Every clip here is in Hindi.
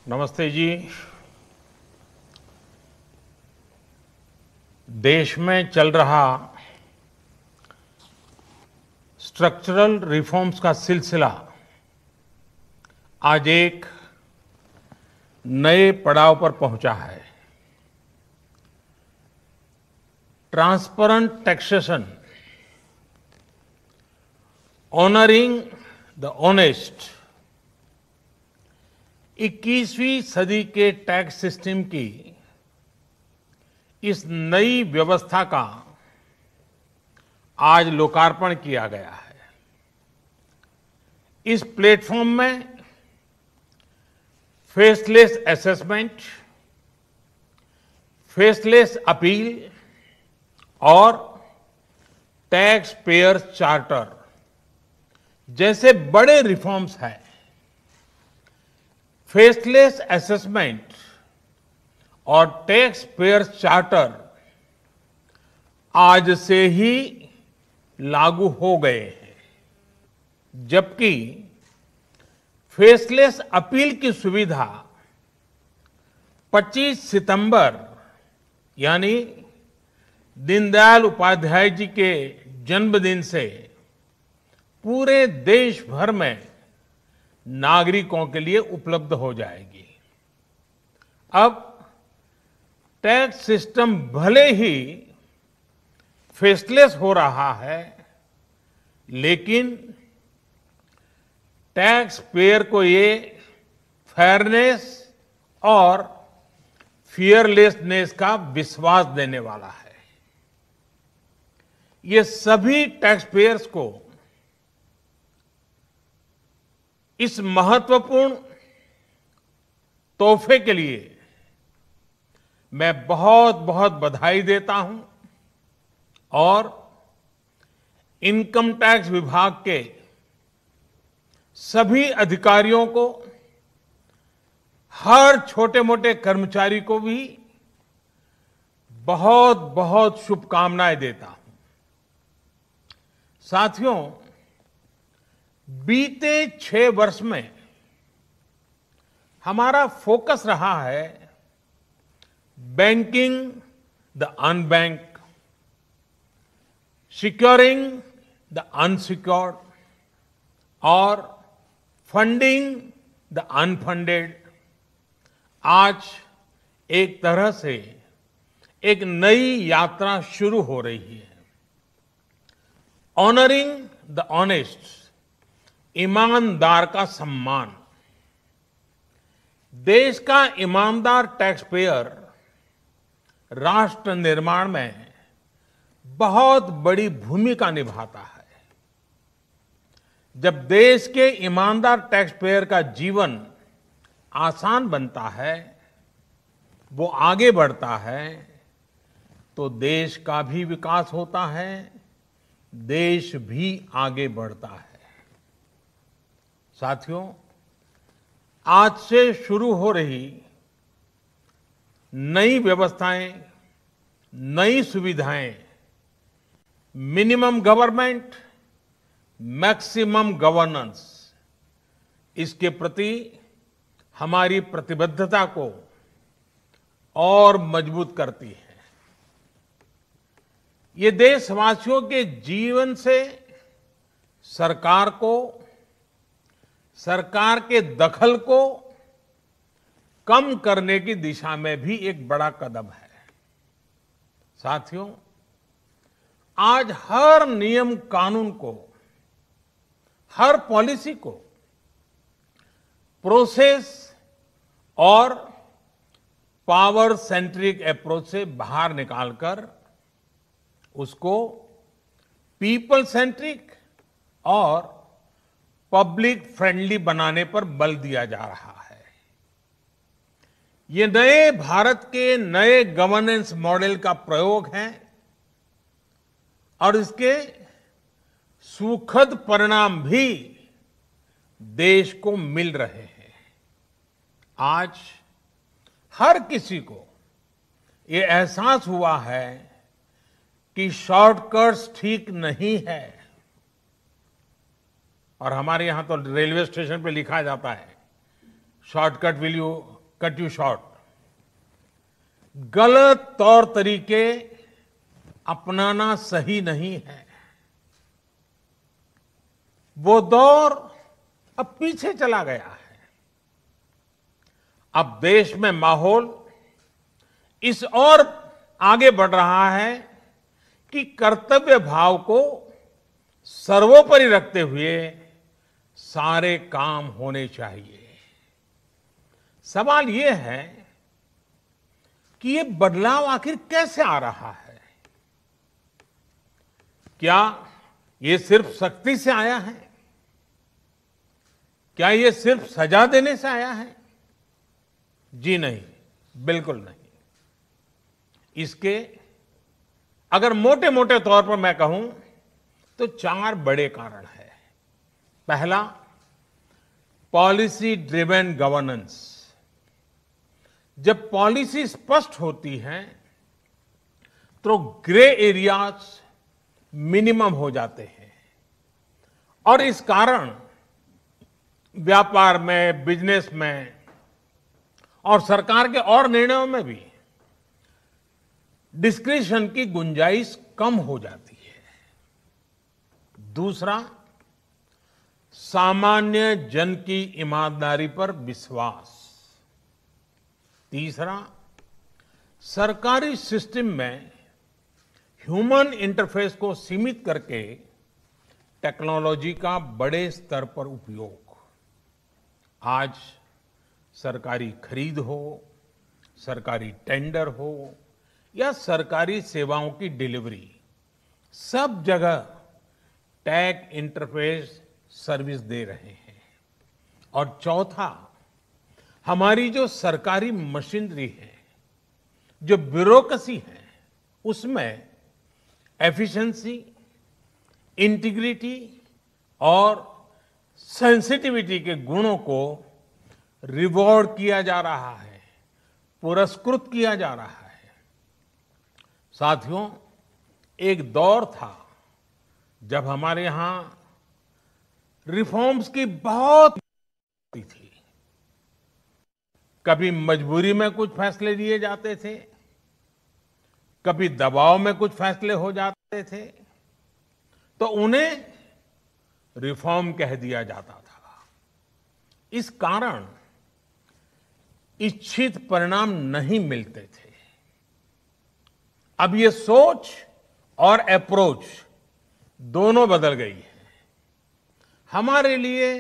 नमस्ते जी। देश में चल रहा स्ट्रक्चरल रिफॉर्म्स का सिलसिला आज एक नए पड़ाव पर पहुंचा है। Transparent taxation, honouring the honest, 21वीं सदी के टैक्स सिस्टम की इस नई व्यवस्था का आज लोकार्पण किया गया है। इस प्लेटफॉर्म में फेसलेस असेसमेंट, फेसलेस अपील और टैक्स पेयर चार्टर जैसे बड़े रिफॉर्म्स हैं। फेसलेस असेसमेंट और टैक्स पेयर चार्टर आज से ही लागू हो गए हैं, जबकि फेसलेस अपील की सुविधा 25 सितंबर यानी दीनदयाल उपाध्याय जी के जन्मदिन से पूरे देश भर में नागरिकों के लिए उपलब्ध हो जाएगी। अब टैक्स सिस्टम भले ही फेसलेस हो रहा है, लेकिन टैक्स पेयर को ये फेयरनेस और फियरलेसनेस का विश्वास देने वाला है। ये सभी टैक्स पेयर्स को इस महत्वपूर्ण तोहफे के लिए मैं बहुत बहुत बधाई देता हूं और इनकम टैक्स विभाग के सभी अधिकारियों को, हर छोटे मोटे कर्मचारी को भी बहुत बहुत शुभकामनाएं देता हूं। साथियों, बीते 6 वर्ष में हमारा फोकस रहा है banking the unbanked, securing the unsecured और फंडिंग द अनफंडेड। आज एक तरह से एक नई यात्रा शुरू हो रही है। ऑनरिंग द ऑनेस्ट, ईमानदार का सम्मान। देश का ईमानदार टैक्स पेयर राष्ट्र निर्माण में बहुत बड़ी भूमिका निभाता है। जब देश के ईमानदार टैक्स पेयर का जीवन आसान बनता है, वो आगे बढ़ता है, तो देश का भी विकास होता है, देश भी आगे बढ़ता है। साथियों, आज से शुरू हो रही नई व्यवस्थाएं, नई सुविधाएं, मिनिमम गवर्नमेंट, मैक्सिमम गवर्नेंस, इसके प्रति हमारी प्रतिबद्धता को और मजबूत करती है। ये देशवासियों के जीवन से सरकार को, सरकार के दखल को कम करने की दिशा में भी एक बड़ा कदम है। साथियों, आज हर नियम कानून को, हर पॉलिसी को प्रोसेस और पावर सेंट्रिक अप्रोच से बाहर निकालकर उसको पीपल सेंट्रिक और पब्लिक फ्रेंडली बनाने पर बल दिया जा रहा है। ये नए भारत के नए गवर्नेंस मॉडल का प्रयोग है और इसके सुखद परिणाम भी देश को मिल रहे हैं। आज हर किसी को ये एहसास हुआ है कि शॉर्टकट्स ठीक नहीं है। और हमारे यहां तो रेलवे स्टेशन पे लिखा जाता है, shortcut will you cut you short, गलत तौर तरीके अपनाना सही नहीं है। वो दौर अब पीछे चला गया है। अब देश में माहौल इस ओर आगे बढ़ रहा है कि कर्तव्य भाव को सर्वोपरि रखते हुए सारे काम होने चाहिए। सवाल यह है कि ये बदलाव आखिर कैसे आ रहा है? क्या ये सिर्फ सख्ती से आया है? क्या ये सिर्फ सजा देने से आया है? जी नहीं, बिल्कुल नहीं। इसके अगर मोटे मोटे तौर पर मैं कहूं तो 4 बड़े कारण हैं। पहला, पॉलिसी ड्रिवन गवर्नेंस। जब पॉलिसी स्पष्ट होती है तो ग्रे एरियाज मिनिमम हो जाते हैं और इस कारण व्यापार में, बिजनेस में और सरकार के और निर्णयों में भी डिस्क्रिशन की गुंजाइश कम हो जाती है। दूसरा, सामान्य जन की ईमानदारी पर विश्वास। तीसरा, सरकारी सिस्टम में ह्यूमन इंटरफेस को सीमित करके टेक्नोलॉजी का बड़े स्तर पर उपयोग। आज सरकारी खरीद हो, सरकारी टेंडर हो या सरकारी सेवाओं की डिलीवरी, सब जगह टैग इंटरफेस सर्विस दे रहे हैं। और चौथा, हमारी जो सरकारी मशीनरी है, जो ब्यूरोक्रेसी है, उसमें एफिशिएंसी, इंटीग्रिटी और सेंसिटिविटी के गुणों को रिवॉर्ड किया जा रहा है, पुरस्कृत किया जा रहा है। साथियों, एक दौर था जब हमारे यहां रिफॉर्म्स की बहुत थी। कभी मजबूरी में कुछ फैसले लिए जाते थे, कभी दबाव में कुछ फैसले हो जाते थे, तो उन्हें रिफॉर्म कह दिया जाता था। इस कारण इच्छित परिणाम नहीं मिलते थे। अब ये सोच और अप्रोच दोनों बदल गई है। हमारे लिए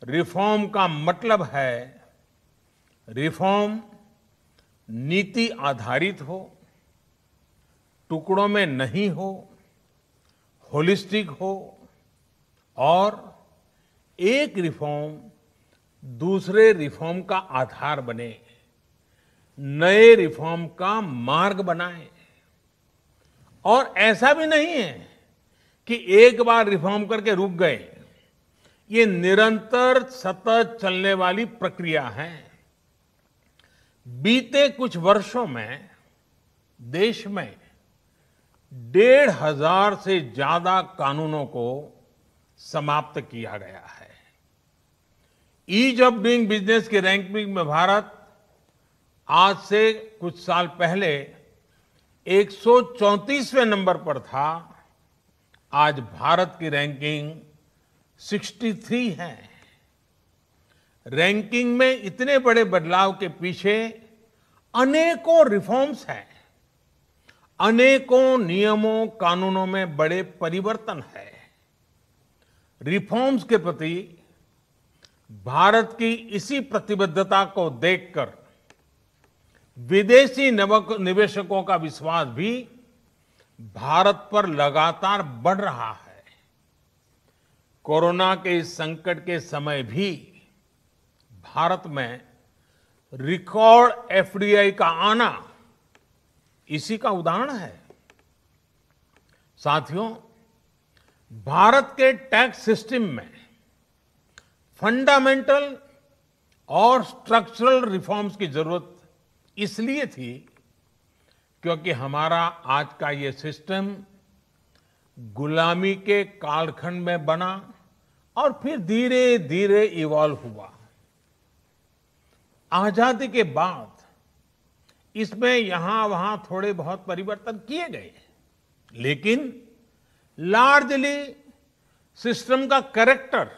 रिफॉर्म का मतलब है रिफॉर्म नीति आधारित हो, टुकड़ों में नहीं हो, होलिस्टिक हो और एक रिफॉर्म दूसरे रिफॉर्म का आधार बने, नए रिफॉर्म का मार्ग बनाए। और ऐसा भी नहीं है कि एक बार रिफॉर्म करके रुक गए। ये निरंतर सतत चलने वाली प्रक्रिया है। बीते कुछ वर्षों में देश में 1,500 से ज्यादा कानूनों को समाप्त किया गया है। ईज ऑफ डूइंग बिजनेस की रैंकिंग में भारत आज से कुछ साल पहले 134वें नंबर पर था। आज भारत की रैंकिंग 63 है। रैंकिंग में इतने बड़े बदलाव के पीछे अनेकों रिफॉर्म्स हैं, अनेकों नियमों कानूनों में बड़े परिवर्तन है। रिफॉर्म्स के प्रति भारत की इसी प्रतिबद्धता को देखकर विदेशी निवेशकों का विश्वास भी भारत पर लगातार बढ़ रहा है। कोरोना के इस संकट के समय भी भारत में रिकॉर्ड एफडीआई का आना इसी का उदाहरण है। साथियों, भारत के टैक्स सिस्टम में फंडामेंटल और स्ट्रक्चरल रिफॉर्म्स की जरूरत इसलिए थी क्योंकि हमारा आज का ये सिस्टम गुलामी के कालखंड में बना और फिर धीरे धीरे इवॉल्व हुआ। आजादी के बाद इसमें यहां वहां थोड़े बहुत परिवर्तन किए गए, लेकिन लार्जली सिस्टम का कैरेक्टर,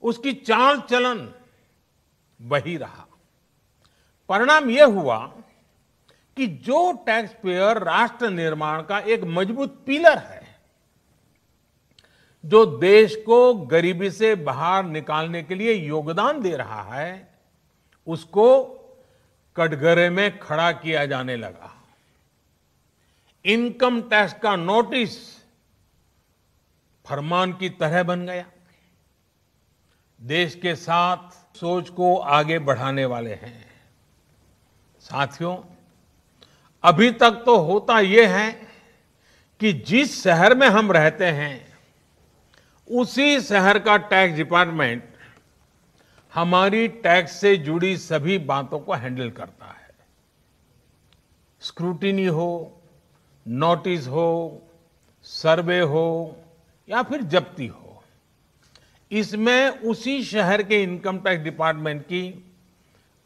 उसकी चाल चलन वही रहा। परिणाम यह हुआ कि जो टैक्स पेयर राष्ट्र निर्माण का एक मजबूत पिलर है, जो देश को गरीबी से बाहर निकालने के लिए योगदान दे रहा है, उसको कटघरे में खड़ा किया जाने लगा। इनकम टैक्स का नोटिस फरमान की तरह बन गया। देश के साथ सोच को आगे बढ़ाने वाले हैं। साथियों, अभी तक तो होता यह है कि जिस शहर में हम रहते हैं, उसी शहर का टैक्स डिपार्टमेंट हमारी टैक्स से जुड़ी सभी बातों को हैंडल करता है। स्क्रूटिनी हो, नोटिस हो, सर्वे हो या फिर जब्ती हो, इसमें उसी शहर के इनकम टैक्स डिपार्टमेंट की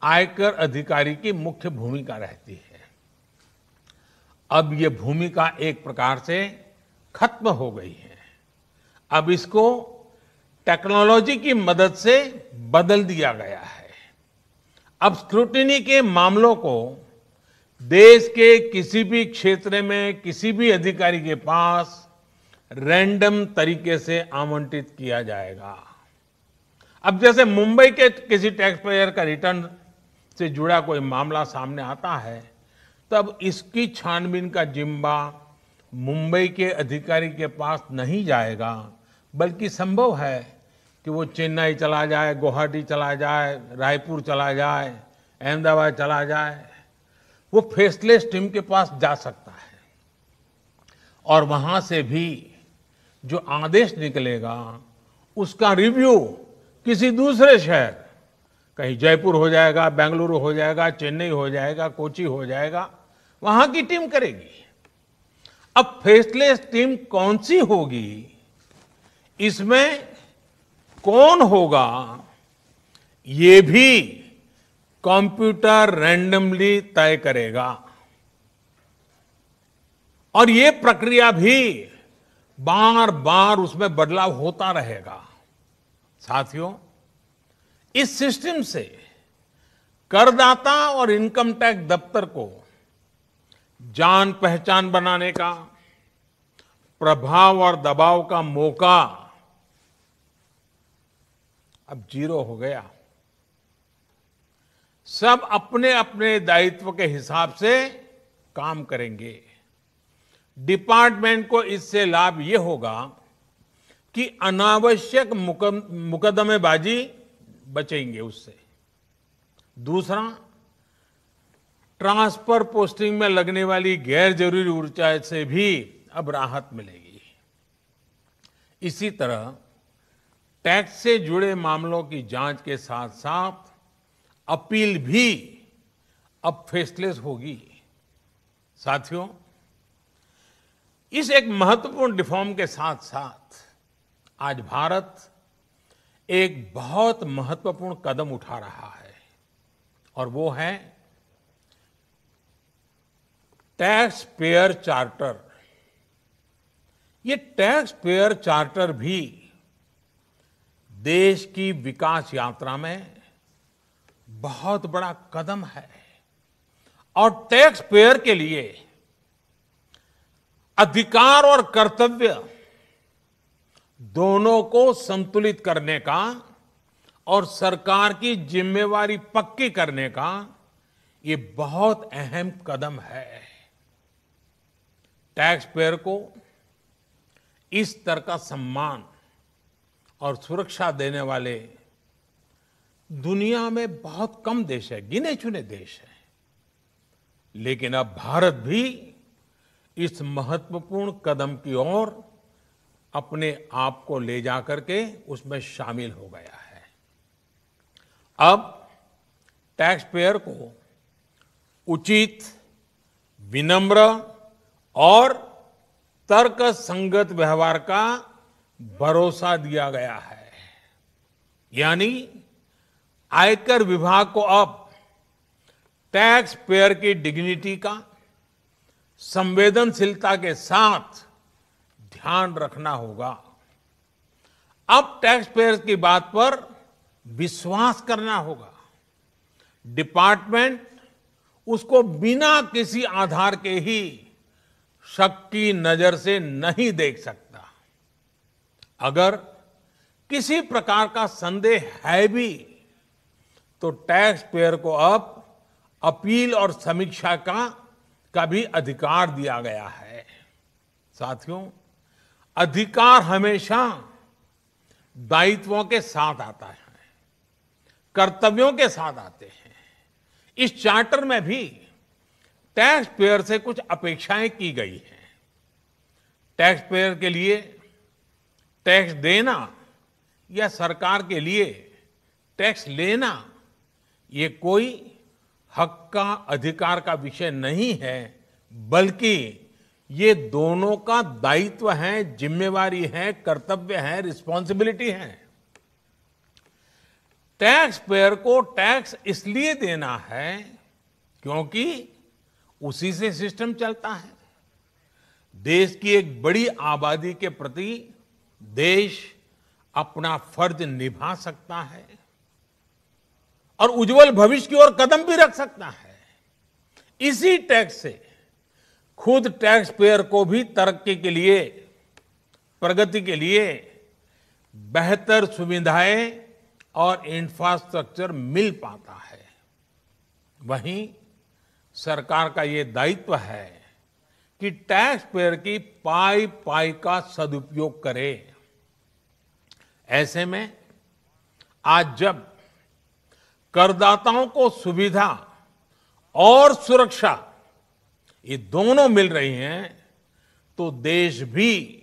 आयकर अधिकारी की मुख्य भूमिका रहती है। अब ये भूमिका एक प्रकार से खत्म हो गई है। अब इसको टेक्नोलॉजी की मदद से बदल दिया गया है। अब स्क्रूटिनी के मामलों को देश के किसी भी क्षेत्र में किसी भी अधिकारी के पास रैंडम तरीके से आवंटित किया जाएगा। अब जैसे मुंबई के किसी टैक्स पेयर का रिटर्न से जुड़ा कोई मामला सामने आता है, तब इसकी छानबीन का जिम्मा मुंबई के अधिकारी के पास नहीं जाएगा, बल्कि संभव है कि वो चेन्नई चला जाए, गुवाहाटी चला जाए, रायपुर चला जाए, अहमदाबाद चला जाए। वो फेसलेस टीम के पास जा सकता है और वहां से भी जो आदेश निकलेगा, उसका रिव्यू किसी दूसरे शहर, कहीं जयपुर हो जाएगा, बेंगलुरु हो जाएगा, चेन्नई हो जाएगा, कोची हो जाएगा, वहां की टीम करेगी। अब फेसलेस टीम कौन सी होगी, इसमें कौन होगा, ये भी कंप्यूटर रैंडमली तय करेगा। और ये प्रक्रिया भी बार बार उसमें बदलाव होता रहेगा। साथियों, इस सिस्टम से करदाता और इनकम टैक्स दफ्तर को जान पहचान बनाने का, प्रभाव और दबाव का मौका अब जीरो हो गया। सब अपने अपने दायित्व के हिसाब से काम करेंगे। डिपार्टमेंट को इससे लाभ ये होगा कि अनावश्यक मुकदमेबाजी बचेंगे उससे। दूसरा, ट्रांसफर पोस्टिंग में लगने वाली गैर जरूरी ऊर्जा से भी अब राहत मिलेगी। इसी तरह टैक्स से जुड़े मामलों की जांच के साथ साथ अपील भी अब फेसलेस होगी। साथियों, इस एक महत्वपूर्ण रिफॉर्म के साथ साथ आज भारत एक बहुत महत्वपूर्ण कदम उठा रहा है, और वो है टैक्स पेयर चार्टर। ये टैक्स पेयर चार्टर भी देश की विकास यात्रा में बहुत बड़ा कदम है, और टैक्स पेयर के लिए अधिकार और कर्तव्य दोनों को संतुलित करने का और सरकार की जिम्मेवारी पक्की करने का ये बहुत अहम कदम है। टैक्स पेयर को इस तरह का सम्मान और सुरक्षा देने वाले दुनिया में बहुत कम देश है, गिने चुने देश हैं। लेकिन अब भारत भी इस महत्वपूर्ण कदम की ओर अपने आप को ले जाकर के उसमें शामिल हो गया है। अब टैक्स पेयर को उचित, विनम्र और तर्क संगत व्यवहार का भरोसा दिया गया है। यानी आयकर विभाग को अब टैक्स पेयर की डिग्निटी का संवेदनशीलता के साथ ध्यान रखना होगा। अब टैक्स पेयर की बात पर विश्वास करना होगा। डिपार्टमेंट उसको बिना किसी आधार के ही शक की नजर से नहीं देख सकता। अगर किसी प्रकार का संदेह है भी तो टैक्स पेयर को अब अपील और समीक्षा का भी अधिकार दिया गया है। साथियों, अधिकार हमेशा दायित्वों के साथ आता है, कर्तव्यों के साथ आते हैं। इस चार्टर में भी टैक्स पेयर से कुछ अपेक्षाएं की गई हैं। टैक्स पेयर के लिए टैक्स देना या सरकार के लिए टैक्स लेना ये कोई हक का, अधिकार का विषय नहीं है, बल्कि ये दोनों का दायित्व है, जिम्मेवारी है, कर्तव्य है, रिस्पॉन्सिबिलिटी है। टैक्स पेयर को टैक्स इसलिए देना है क्योंकि उसी से सिस्टम चलता है। देश की एक बड़ी आबादी के प्रति देश अपना फर्ज निभा सकता है और उज्जवल भविष्य की ओर कदम भी रख सकता है। इसी टैक्स से खुद टैक्स पेयर को भी तरक्की के लिए, प्रगति के लिए बेहतर सुविधाएं और इंफ्रास्ट्रक्चर मिल पाता है। वहीं सरकार का ये दायित्व है कि टैक्स पेयर की पाई पाई का सदुपयोग करे। ऐसे में आज जब करदाताओं को सुविधा और सुरक्षा ये दोनों मिल रही हैं तो देश भी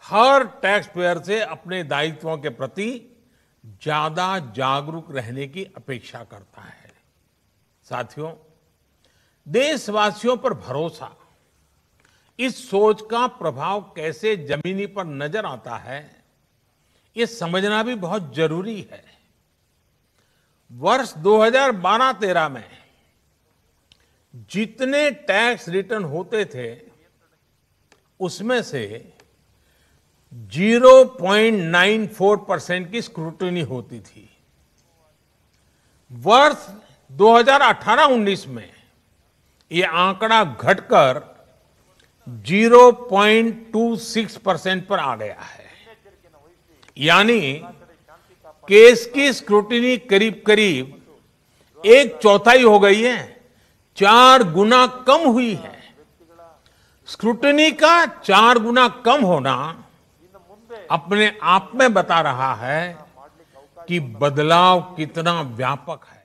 हर टैक्स पेयर से अपने दायित्वों के प्रति ज्यादा जागरूक रहने की अपेक्षा करता है। साथियों, देशवासियों पर भरोसा, इस सोच का प्रभाव कैसे जमीनी पर नजर आता है, ये समझना भी बहुत जरूरी है। वर्ष 2012-13 में जितने टैक्स रिटर्न होते थे उसमें से 0.94% की स्क्रूटनी होती थी। वर्ष 2018-19 में ये आंकड़ा घटकर 0.26% पर आ गया है। यानी केस की स्क्रूटनी करीब करीब 1/4 हो गई है, 4 गुना कम हुई है। स्क्रूटनी का 4 गुना कम होना अपने आप में बता रहा है कि बदलाव कितना व्यापक है।